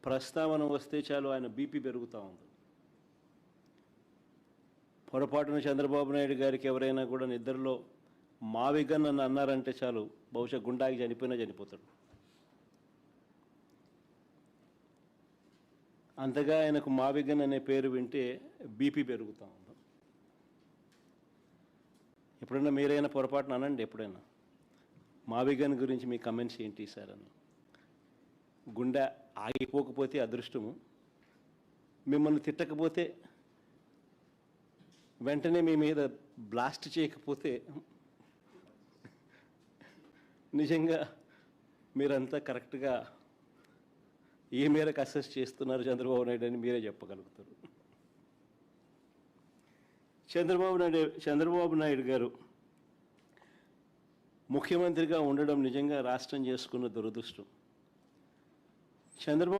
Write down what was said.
ప్రస్తావన వస్తే చాలు ఆయన బీపీ పెరుగుతూ ఉంది. పొరపాటున చంద్రబాబు నాయుడు గారికి ఎవరైనా కూడా నిద్రలో మావిగన్ అని అన్నారంటే చాలు బహుశా గుండాకి చనిపోయినా చనిపోతాడు. అంతగా ఆయనకు మావిగన్ అనే పేరు వింటే బీపీ పెరుగుతూ ఉంది. ఎప్పుడైనా మీరైనా పొరపాటున అనండి, ఎప్పుడైనా మావిగన్ గురించి మీ కమెంట్స్ ఏంటి సార్ అని. గుండె ఆగిపోకపోతే అదృష్టము, మిమ్మల్ని తిట్టకపోతే వెంటనే మీ మీద బ్లాస్ట్ చేయకపోతే నిజంగా మీరంతా కరెక్ట్గా ఏ మేరకు అసెస్ చేస్తున్నారు చంద్రబాబు నాయుడు అని మీరే చెప్పగలుగుతారు. చంద్రబాబు నాయుడు గారు ముఖ్యమంత్రిగా ఉండడం నిజంగా రాష్ట్రం చేసుకున్న దురదృష్టం. చంద్రబాబు